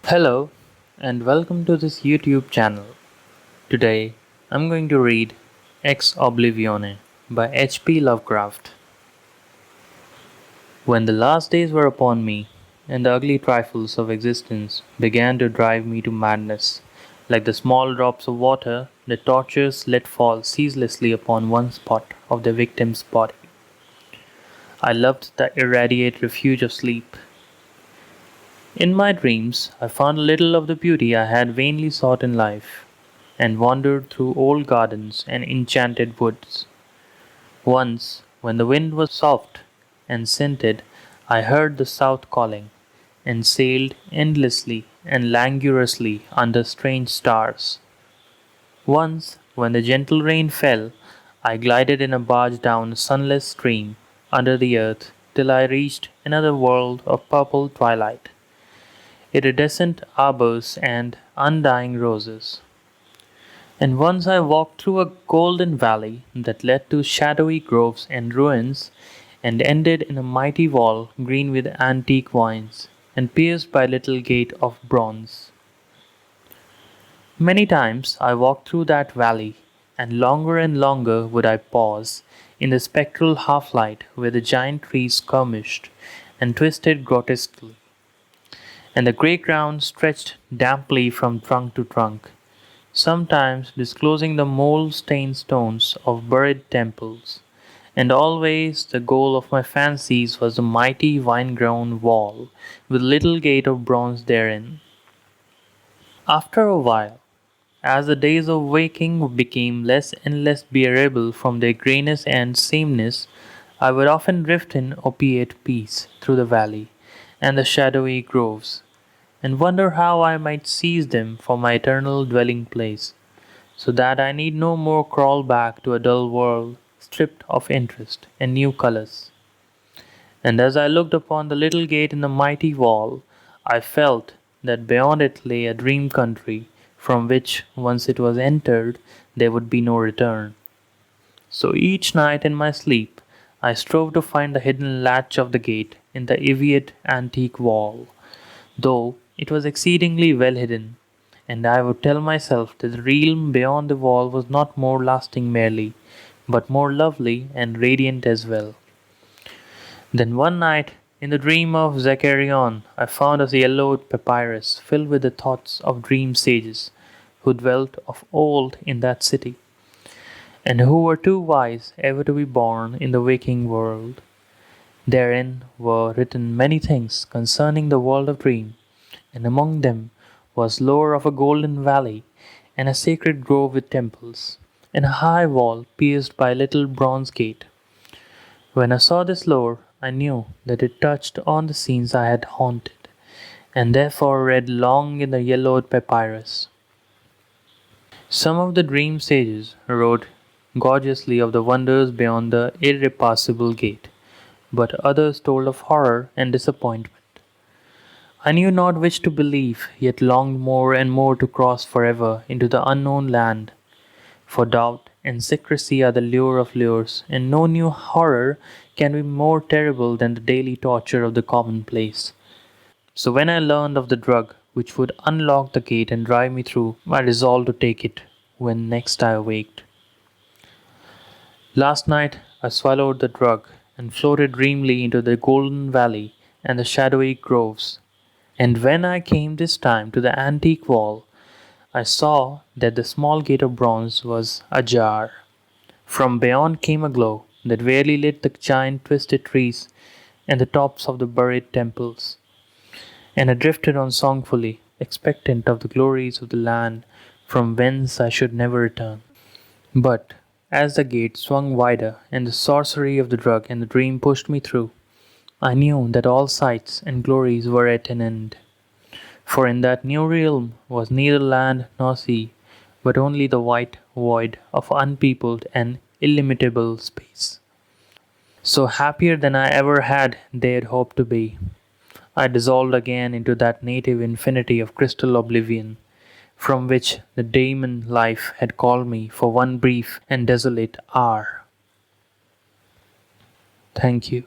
Hello, and welcome to this YouTube channel. Today, I'm going to read Ex Oblivione by H.P. Lovecraft. When the last days were upon me, and the ugly trifles of existence began to drive me to madness, like the small drops of water the tortures let fall ceaselessly upon one spot of their victim's body, I loved the irradiate refuge of sleep. In my dreams, I found a little of the beauty I had vainly sought in life, and wandered through old gardens and enchanted woods. Once, when the wind was soft and scented, I heard the south calling, and sailed endlessly and languorously under strange stars. Once, when the gentle rain fell, I glided in a barge down a sunless stream under the earth till I reached another world of purple twilight, iridescent arbors and undying roses. And once I walked through a golden valley that led to shadowy groves and ruins, and ended in a mighty wall green with antique vines, and pierced by a little gate of bronze. Many times I walked through that valley, and longer would I pause in the spectral half light where the giant trees skirmished and twisted grotesquely, and the grey ground stretched damply from trunk to trunk, sometimes disclosing the mold-stained stones of buried temples, and always the goal of my fancies was the mighty vine-grown wall with little gate of bronze therein. After a while, as the days of waking became less and less bearable from their greyness and sameness, I would often drift in opiate peace through the valley and the shadowy groves, and wonder how I might seize them for my eternal dwelling place, so that I need no more crawl back to a dull world, stripped of interest and new colors. And as I looked upon the little gate in the mighty wall, I felt that beyond it lay a dream country from which, once it was entered, there would be no return. So each night in my sleep, I strove to find the hidden latch of the gate in the eviate antique wall, though it was exceedingly well hidden, and I would tell myself that the realm beyond the wall was not more lasting merely, but more lovely and radiant as well. Then one night, in the dream of Zacharion, I found a yellowed papyrus filled with the thoughts of dream sages who dwelt of old in that city, and who were too wise ever to be born in the waking world. Therein were written many things concerning the world of dream, and among them was lore of a golden valley, and a sacred grove with temples, and a high wall pierced by a little bronze gate. When I saw this lore, I knew that it touched on the scenes I had haunted, and therefore read long in the yellowed papyrus. Some of the dream sages wrote gorgeously of the wonders beyond the irrepassable gate, but others told of horror and disappointment. I knew not which to believe, yet longed more and more to cross forever into the unknown land, for doubt and secrecy are the lure of lures, and no new horror can be more terrible than the daily torture of the commonplace. So when I learned of the drug which would unlock the gate and drive me through, I resolved to take it when next I awaked. Last night I swallowed the drug and floated dreamily into the golden valley and the shadowy groves. And when I came this time to the antique wall, I saw that the small gate of bronze was ajar. From beyond came a glow that barely lit the giant twisted trees and the tops of the buried temples, and I drifted on songfully, expectant of the glories of the land from whence I should never return. But as the gate swung wider and the sorcery of the drug and the dream pushed me through, I knew that all sights and glories were at an end. For in that new realm was neither land nor sea, but only the white void of unpeopled and illimitable space. So happier than I ever had dared hope to be, I dissolved again into that native infinity of crystal oblivion, from which the daemon life had called me for one brief and desolate hour. Thank you.